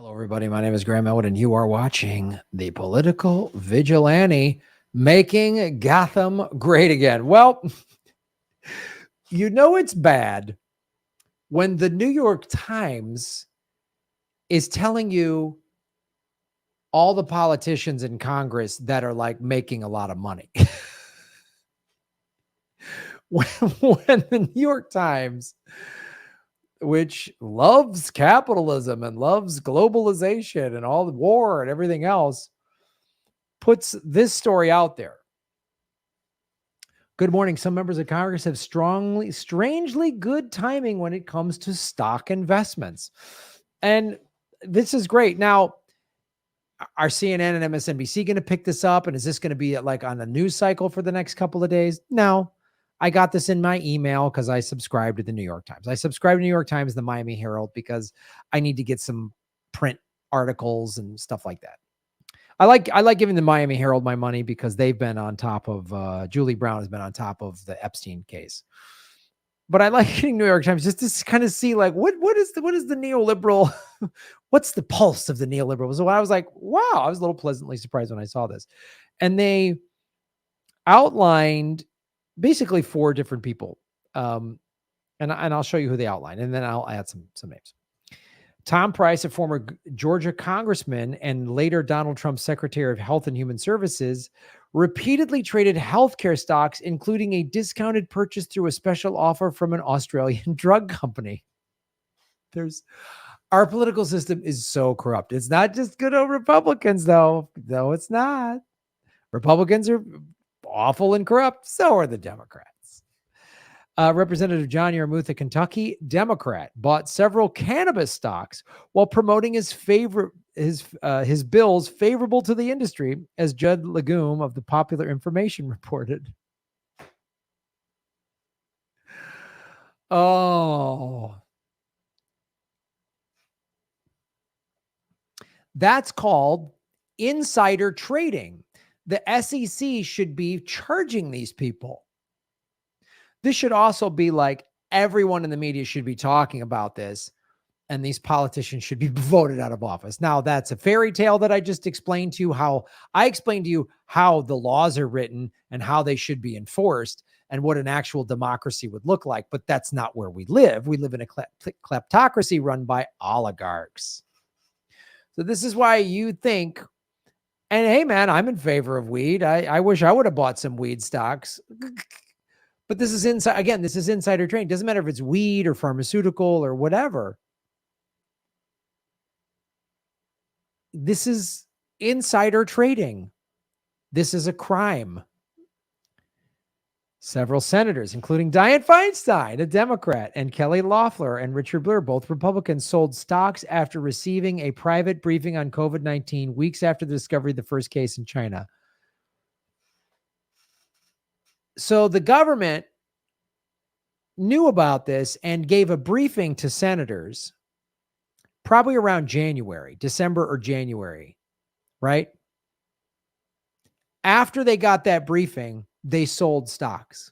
Hello, everybody. My name is Graham Elwood, and you are watching The Political Vigilante, making Gotham great again. Well, you know it's bad when the New York Times is telling you all the politicians in Congress that are like making a lot of money. when the New York Times, which loves capitalism and loves globalization and all the war and everything else, puts this story out there. Good morning. Some members of Congress have strangely good timing when it comes to stock investments. And this is great. Now, are CNN and MSNBC going to pick this up? And is this going to be like on a news cycle for the next couple of days? No. I got this in my email because I subscribe to the New York Times. I subscribe to New York Times, the Miami Herald, because I need to get some print articles and stuff like that. I like giving the Miami Herald my money because they've been on top of Julie Brown has been on top of the Epstein case. But I like getting New York Times just to kind of see like what is the neoliberal, what's the pulse of the neoliberal? So I was like, wow, I was a little pleasantly surprised when I saw this. And they outlined basically 4 different people. And I'll show you who they outlined, and then I'll add some names. Tom Price, a former Georgia congressman and later Donald Trump's Secretary of Health and Human Services, repeatedly traded healthcare stocks, including a discounted purchase through a special offer from an Australian drug company. Our political system is so corrupt. It's not just good old Republicans, though. No, it's not. Republicans are awful and corrupt. So are the Democrats. Representative John Yarmouth, a Kentucky Democrat, bought several cannabis stocks while promoting his bills favorable to the industry, as Judd Legume of the Popular Information reported. Oh, that's called insider trading. The SEC should be charging these people. This should also be like everyone in the media should be talking about this, and these politicians should be voted out of office. Now, that's a fairy tale that I just explained to you. How I explained to you how the laws are written and how they should be enforced and what an actual democracy would look like. But that's not where we live. We live in a kleptocracy run by oligarchs. So this is why you think, and hey, man, I'm in favor of weed. I wish I would have bought some weed stocks. But this is this is insider trading. Doesn't matter if it's weed or pharmaceutical or whatever. This is insider trading. This is a crime. Several senators, including Dianne Feinstein, a Democrat, and Kelly Loeffler and Richard Burr, both Republicans, sold stocks after receiving a private briefing on COVID-19 weeks after the discovery of the first case in China. So the government knew about this and gave a briefing to senators probably around December or January, right? After they got that briefing, they sold stocks.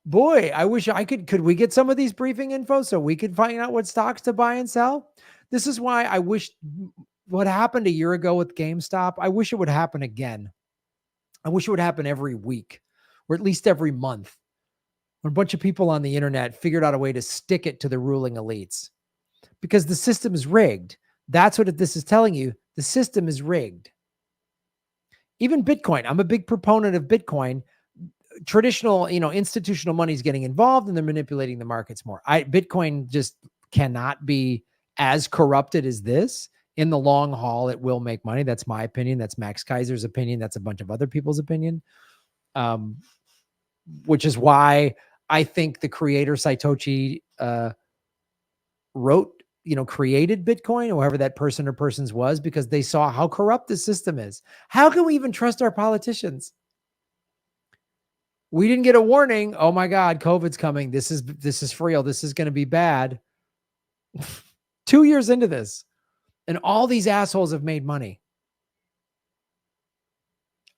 Boy, I wish I could we get some of these briefing info so we could find out what stocks to buy and sell? This is why I wish what happened a year ago with GameStop, I wish it would happen again. I wish it would happen every week or at least every month. When a bunch of people on the internet figured out a way to stick it to the ruling elites because the system is rigged. That's what this is telling you. The system is rigged. Even Bitcoin. I'm a big proponent of Bitcoin. Traditional, institutional money is getting involved and they're manipulating the markets more. Bitcoin just cannot be as corrupted as this. In the long haul, it will make money. That's my opinion. That's Max Kaiser's opinion. That's a bunch of other people's opinion. Which is why I think the creator Satoshi created Bitcoin, whoever that person or persons was, because they saw how corrupt the system is. How can we even trust our politicians? We didn't get a warning. Oh my God, COVID's coming. This is for real. This is going to be bad. 2 years into this, and all these assholes have made money.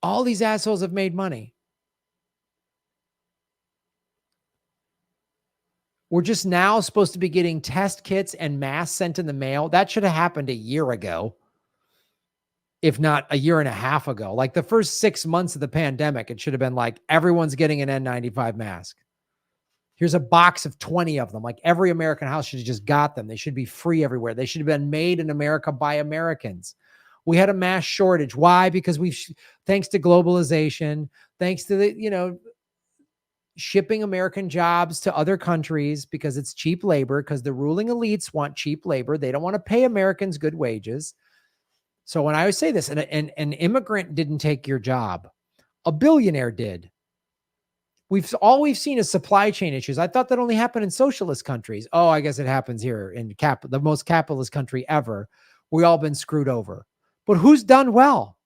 All these assholes have made money. We're just now supposed to be getting test kits and masks sent in the mail. That should have happened a year ago, if not a year and a half ago. Like the first 6 months of the pandemic, it should have been like, everyone's getting an N95 mask. Here's a box of 20 of them. Like every American house should have just got them. They should be free everywhere. They should have been made in America by Americans. We had a mass shortage. Why? Because thanks to globalization, thanks to the, shipping American jobs to other countries because it's cheap labor, because the ruling elites want cheap labor. They don't want to pay Americans good wages. So when I always say this, an immigrant didn't take your job, a billionaire did. We've seen is supply chain issues. I thought that only happened in socialist countries. Oh, I guess it happens here in the most capitalist country ever. We all been screwed over. But who's done well?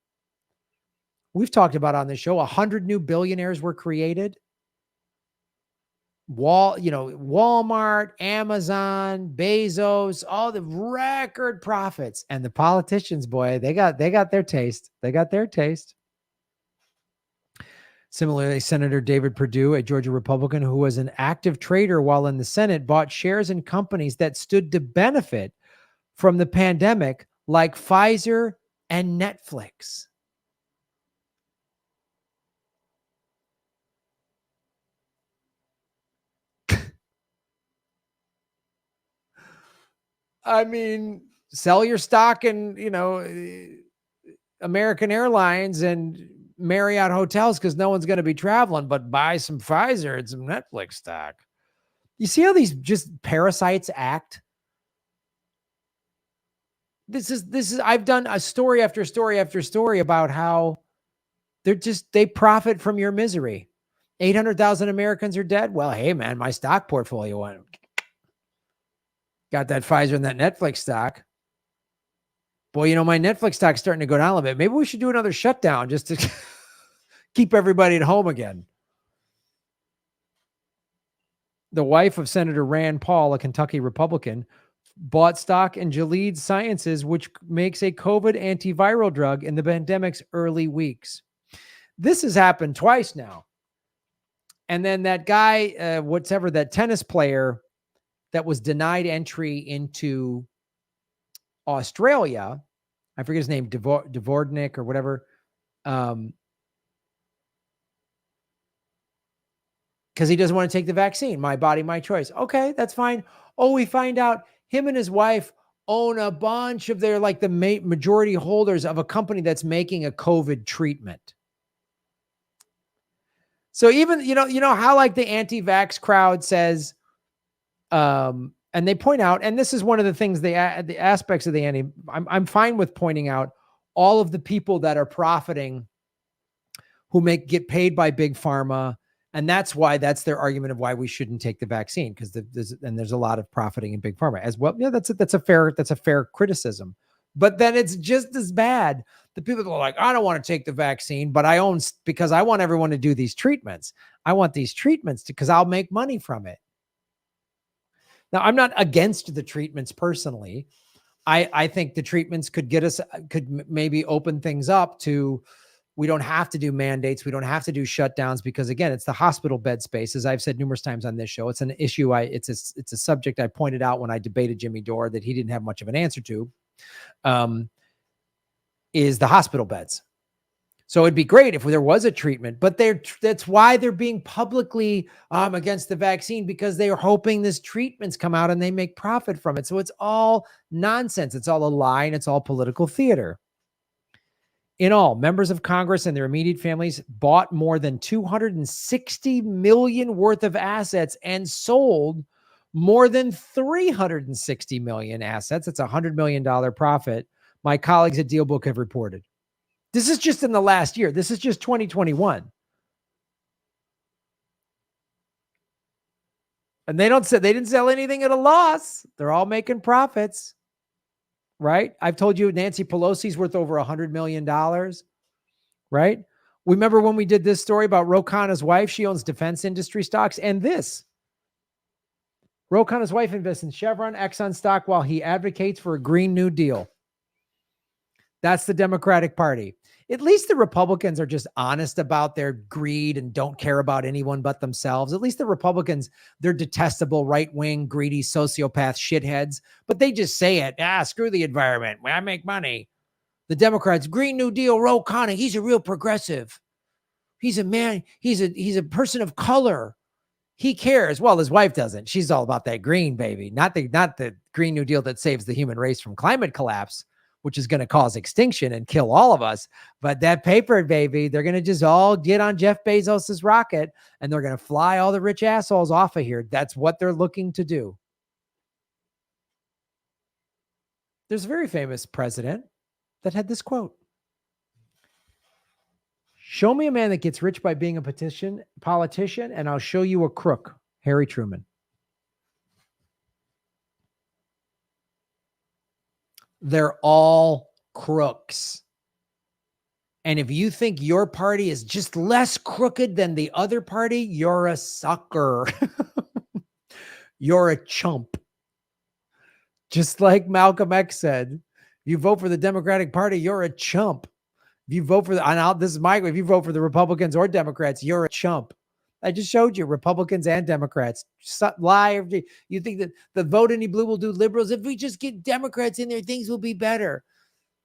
We've talked about on this show, 100 new billionaires were created. Walmart, Amazon, Bezos, all the record profits. And the politicians, boy, they got their taste. They got their taste. Similarly, Senator David Perdue, a Georgia Republican who was an active trader while in the Senate, bought shares in companies that stood to benefit from the pandemic, like Pfizer and Netflix. I mean, sell your stock in, American Airlines and Marriott hotels because no one's going to be traveling, but buy some Pfizer and some Netflix stock. You see how these just parasites act? This is I've done a story after story after story about how they profit from your misery. 800,000 Americans are dead. Well, hey man, my stock portfolio went. Got that Pfizer and that Netflix stock. Boy, my Netflix stock's starting to go down a little bit. Maybe we should do another shutdown just to keep everybody at home again. The wife of Senator Rand Paul, a Kentucky Republican, bought stock in Gilead Sciences, which makes a COVID antiviral drug in the pandemic's early weeks. This has happened twice now. And then that guy, that tennis player that was denied entry into Australia, I forget his name, Dvornik or whatever, because he doesn't want to take the vaccine. My body, my choice. Okay, that's fine. Oh, we find out him and his wife own a bunch of their, like the majority holders of a company that's making a COVID treatment. So even, you know how like the anti-vax crowd says, and they point out, and this is one of the things, the aspects of the I'm fine with pointing out all of the people that are profiting who get paid by big pharma. And that's their argument of why we shouldn't take the vaccine, because there's a lot of profiting in big pharma as well. Yeah, that's a fair criticism. But then it's just as bad. The people that are like, I don't want to take the vaccine, but because I want everyone to do these treatments. I want these treatments because I'll make money from it. Now, I'm not against the treatments personally. I think the treatments could maybe open things up to, we don't have to do mandates. We don't have to do shutdowns because, again, it's the hospital bed space. As I've said numerous times on this show, it's an issue. It's a subject I pointed out when I debated Jimmy Dore that he didn't have much of an answer to, is the hospital beds. So it'd be great if there was a treatment, but that's why they're being publicly against the vaccine, because they are hoping this treatments come out and they make profit from it. So it's all nonsense. It's all a lie, and it's all political theater. In all, members of Congress and their immediate families bought more than $260 million worth of assets and sold more than $360 million assets. It's a $100 million profit. My colleagues at DealBook have reported. This is just in the last year. This is just 2021. And they didn't sell anything at a loss. They're all making profits. Right? I've told you Nancy Pelosi's worth over $100 million. Right? Remember when we did this story about Ro Khanna's wife? She owns defense industry stocks. And this. Ro Khanna's wife invests in Chevron, Exxon stock while he advocates for a Green New Deal. That's the Democratic Party. At least the Republicans are just honest about their greed and don't care about anyone but themselves. At least the Republicans, they're detestable, right-wing, greedy, sociopath shitheads, but they just say it. Screw the environment. I make money. The Democrats, Green New Deal, Ro Khanna, he's a real progressive. He's a man. He's a person of color. He cares. Well, his wife doesn't. She's all about that green, baby. Not the Green New Deal that saves the human race from climate collapse, which is going to cause extinction and kill all of us. But that paper, baby, they're going to just all get on Jeff Bezos's rocket and they're going to fly all the rich assholes off of here. That's what they're looking to do. There's a very famous president that had this quote. Show me a man that gets rich by being a politician, and I'll show you a crook. Harry Truman. They're all crooks. And if you think your party is just less crooked than the other party, you're a sucker. You're a chump. Just like Malcolm X said, you vote for the Democratic Party, you're a chump. If you vote for if you vote for the Republicans or Democrats, you're a chump. I just showed you Republicans and Democrats lie. You think that the vote any blue will do liberals? If we just get Democrats in there, things will be better.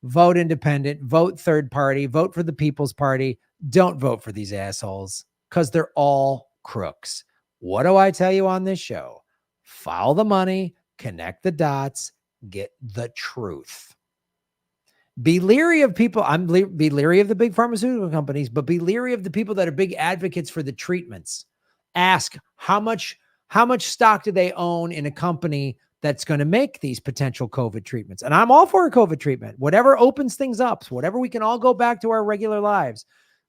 Vote independent, vote third party, vote for the People's Party. Don't vote for these assholes because they're all crooks. What do I tell you on this show? Follow the money, connect the dots, get the truth. Be leery of people. Be leery of the big pharmaceutical companies, but be leery of the people that are big advocates for the treatments. Ask how much stock do they own in a company that's going to make these potential COVID treatments. And I'm all for a COVID treatment. Whatever opens things up, whatever we can all go back to our regular lives,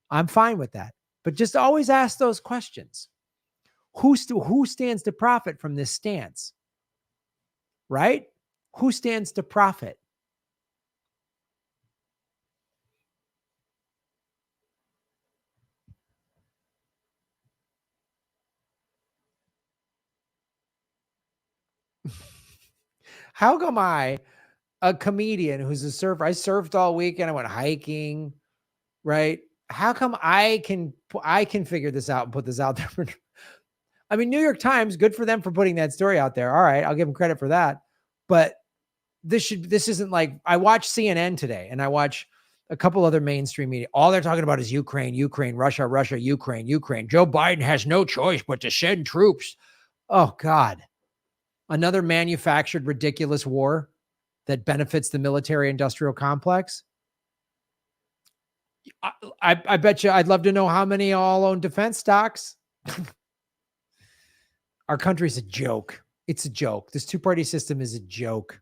I'm fine with that. But just always ask those questions. Who stands to profit from this stance? Right? Who stands to profit? How come I, a comedian who's a surfer, I surfed all weekend, I went hiking, right? How come I can figure this out and put this out there? I mean, New York Times, good for them for putting that story out there. All right, I'll give them credit for that. But this isn't like, I watched CNN today and I watch a couple other mainstream media. All they're talking about is Ukraine, Russia, Ukraine. Joe Biden has no choice but to send troops. Oh God. Another manufactured ridiculous war that benefits the military industrial complex. I bet you I'd love to know how many all own defense stocks. Our country's a joke. It's a joke. This two-party system is a joke.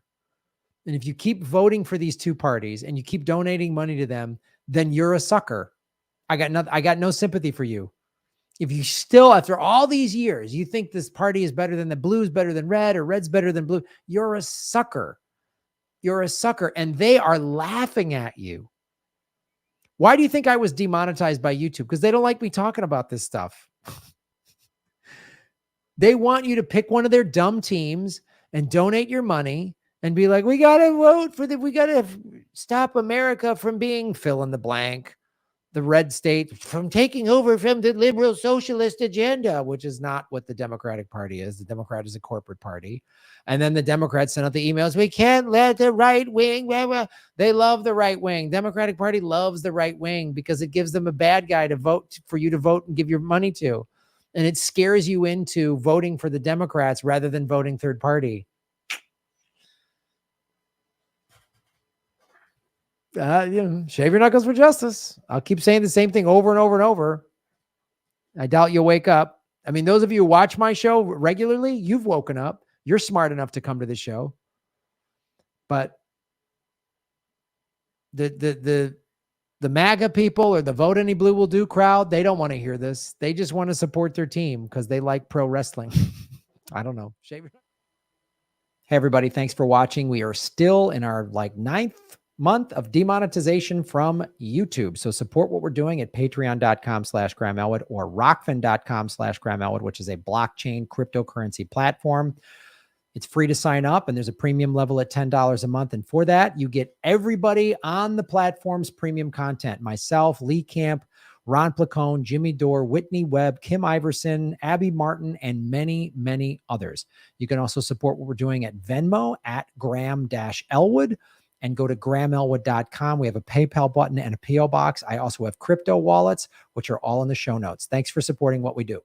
And if you keep voting for these two parties and you keep donating money to them, then you're a sucker. I got no sympathy for you. If you still, after all these years, you think this party is better than the blue's better than red or red's better than blue, you're a sucker. You're a sucker. And they are laughing at you. Why do you think I was demonetized by YouTube? Because they don't like me talking about this stuff. They want you to pick one of their dumb teams and donate your money and be like, we got to vote we got to stop America from being fill in the blank. The red state from taking over from the liberal socialist agenda, which is not what the Democratic Party is. The Democrat is a corporate party. And then the Democrats sent out the emails. We can't let the right wing. Blah, blah. They love the right wing. Democratic Party loves the right wing because it gives them a bad guy to vote for you to vote and give your money to. And it scares you into voting for the Democrats rather than voting third party. Shave your knuckles for justice. I'll keep saying the same thing over and over and over. I doubt you'll wake up. I mean, those of you who watch my show regularly, you've woken up. You're smart enough to come to the show. But the MAGA people or the vote any blue will do crowd, they don't want to hear this. They just want to support their team because they like pro wrestling. I don't know. Shave your. Hey, everybody. Thanks for watching. We are still in our 9th month of demonetization from YouTube. So support what we're doing at patreon.com/Graham Elwood or rockfin.com/Graham Elwood, which is a blockchain cryptocurrency platform. It's free to sign up, and there's a premium level at $10 a month. And for that, you get everybody on the platform's premium content. Myself, Lee Camp, Ron Placone, Jimmy Dore, Whitney Webb, Kim Iverson, Abby Martin, and many, many others. You can also support what we're doing at Venmo at Graham-Elwood, and go to GrahamElwood.com. We have a PayPal button and a PO box. I also have crypto wallets, which are all in the show notes. Thanks for supporting what we do.